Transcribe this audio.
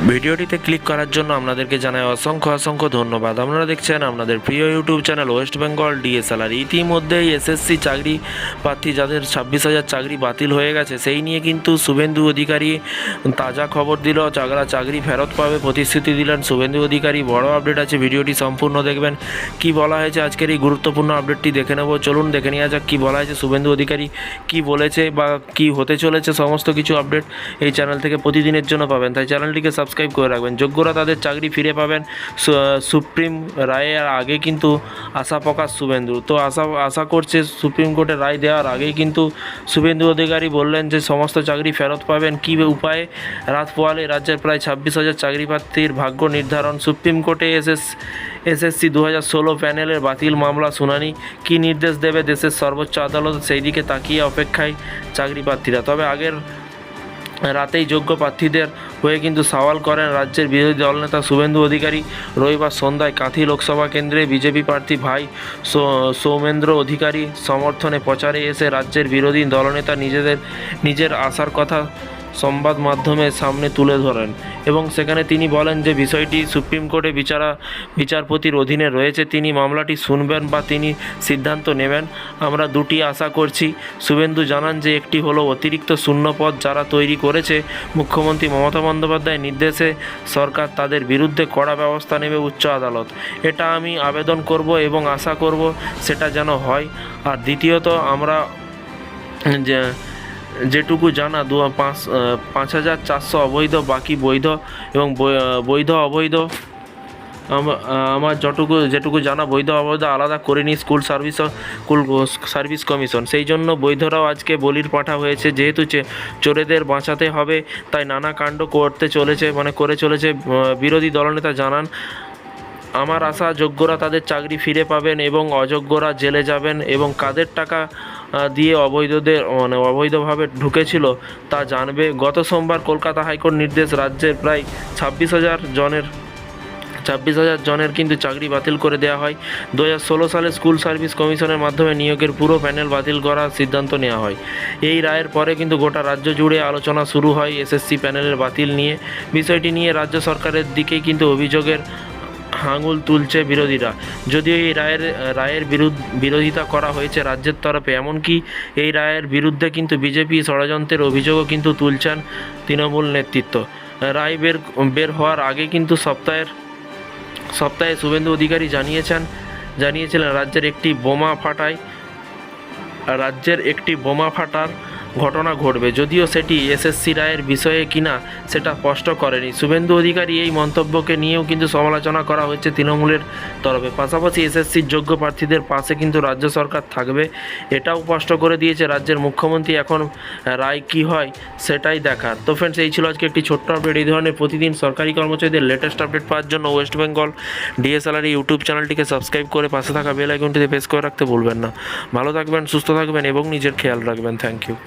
ভিডিওটিতে ক্লিক করার জন্য আপনাদেরকে জানাই অসংখ্য ধন্যবাদ। আপনারা দেখছেন আপনাদের প্রিয় YouTube channel West Bengal DSLR. ইতিমধ্যেই এসএসসি চাকরি প্রার্থী যাদের 26,000 চাকরি বাতিল হয়ে গেছে, সেই নিয়ে কিন্তু শুভেন্দু অধিকারী তাজা খবর দিল। চাকরি ফেরত পাবে প্রতিশ্রুতি দিলেন শুভেন্দু অধিকারী। বড় আপডেট আছে, ভিডিওটি সম্পূর্ণ দেখবেন। কি বলা হয়েছে আজকের এই গুরুত্বপূর্ণ আপডেটটি দেখে নেব। চলুন দেখে নেওয়া যাক কী বলা হয়েছে, শুভেন্দু অধিকারী কি বলেছে বা কি হতে চলেছে। সমস্ত কিছু আপডেট এই চ্যানেল থেকে প্রতিদিনের জন্য পাবেন, তাই চ্যানেলটিকে সাবস্ক্রাইব করে রাখবেন। যোগ্যরা তাদের চাকরি ফিরে পাবেন। সুপ্রিম রায়ের আগে কিন্তু আশা প্রকাশ শুভেন্দু। তো আশা করছে সুপ্রিম কোর্টের রায় দেওয়ার আগেই কিন্তু শুভেন্দু অধিকারী বললেন যে সমস্ত চাকরি ফেরত পাবেন। কী উপায়ে? রাত পোয়ালে রাজ্যের প্রায় 26,000 চাকরি প্রার্থীর ভাগ্য নির্ধারণ। সুপ্রিম কোর্টে এসএসসি 2016 প্যানেলের বাতিল মামলা শুনানি। কী নির্দেশ দেবে দেশের সর্বোচ্চ আদালত, সেই দিকে তাকিয়ে অপেক্ষায় চাকরি প্রার্থীরা। তবে আগের রাতেই যোগ্য প্রার্থীদের হয়ে কিন্তু সওয়াল করেন রাজ্যের বিরোধী দলনেতা শুভেন্দু অধিকারী। রবিবার সন্ধ্যায় কাঁথি লোকসভা কেন্দ্রে বিজেপি প্রার্থী ভাই সৌমেন্দ্র অধিকারী সমর্থনে প্রচারে এসে রাজ্যের বিরোধী দলনেতা নিজের আশার কথা সংবাদ মাধ্যমের সামনে তুলে ধরেন এবং সেখানে তিনি বলেন যে বিষয়টি সুপ্রিম কোর্টে বিচারপতির অধীনে রয়েছে। তিনি মামলাটি শুনবেন বা তিনি সিদ্ধান্ত নেবেন। আমরা দুটি আশা করছি। শুভেন্দু জানান যে একটি হলো অতিরিক্ত শূন্যপদ যারা তৈরি করেছে মুখ্যমন্ত্রী মমতা বন্দ্যোপাধ্যায়ের নির্দেশে সরকার তাদের বিরুদ্ধে কড়া ব্যবস্থা নেবে উচ্চ আদালত। এটা আমি আবেদন করব এবং আশা করব সেটা যেন হয়। আর দ্বিতীয়ত আমরা যেটুকু জানা 5,400 অবৈধ, বাকি বৈধ এবং বৈধ অবৈধ আমার যেটুকু জানা বৈধ অবৈধ আলাদা করেনি স্কুল সার্ভিস কমিশন। সেই জন্য বৈধরাও আজকে বলির পাঠা হয়েছে। যেহেতু চোরেদের বাঁচাতে হবে, তাই নানা কাণ্ড করে চলেছে বিরোধী দলনেতা জানান। আমার আশা যোগ্যরা তাদের চাকরি ফিরে পাবেন এবং অযোগ্যরা জেলে যাবেন এবং কাদের টাকা দিয়ে অবৈধভাবে ঢুকেছিল তা জানবে। গত সোমবার কলকাতা হাইকোর্ট নির্দেশ, রাজ্যের প্রায় 26,000 জনের কিন্তু চাকরি বাতিল করে দেওয়া হয়। 2016 সালে স্কুল সার্ভিস কমিশনের মাধ্যমে নিয়োগের পুরো প্যানেল বাতিল করার সিদ্ধান্ত নেওয়া হয়। এই রায়ের পরে কিন্তু গোটা রাজ্য জুড়ে আলোচনা শুরু হয় এসএসসি প্যানেলের বাতিল নিয়ে। বিষয়টি নিয়ে রাজ্য সরকারের দিকেই কিন্তু অভিযোগের আঙুল তুলছে বিরোধীরা। যদিও এই রায়ের বিরোধিতা করা হয়েছে রাজ্যের তরফে, এমনকি এই রায়ের বিরুদ্ধে কিন্তু বিজেপি ষড়যন্ত্রের অভিযোগও কিন্তু তুলছেন তৃণমূল নেতৃত্ব। রায় বের হওয়ার আগে কিন্তু সপ্তাহে শুভেন্দু অধিকারী জানিয়েছিলেন রাজ্যের একটি বোমা ফাটার ঘটনা ঘটবে, যদিও সেটি এসএসসি রায়ের বিষয়ে কিনা সেটা স্পষ্ট করেনি। শুভেন্দু অধিকারী এই মন্তব্যকে নিয়েও কিন্তু সমালোচনা করা হচ্ছে তৃণমূলের তরফে। পাশাপাশি এসএসসির যোগ্য প্রার্থীদের পাশে কিন্তু রাজ্য সরকার থাকবে, এটাও স্পষ্ট করে দিয়েছে রাজ্যের মুখ্যমন্ত্রী। এখন রায় কী হয় সেটাই দেখার। তো ফ্রেন্ডস, এই ছিল আজকে একটি ছোট্ট আপডেট। এই ধরনের প্রতিদিন সরকারি কর্মচারীদের লেটেস্ট আপডেট পাওয়ার জন্য ওয়েস্ট বেঙ্গল ডিএসএলআর ইউটিউব চ্যানেলটিকে সাবস্ক্রাইব করে পাশে থাকা বেল আইকনটিতে প্রেস করে রাখতে ভুলবেন না। ভালো থাকবেন, সুস্থ থাকবেন এবং নিজের খেয়াল রাখবেন। Thank you.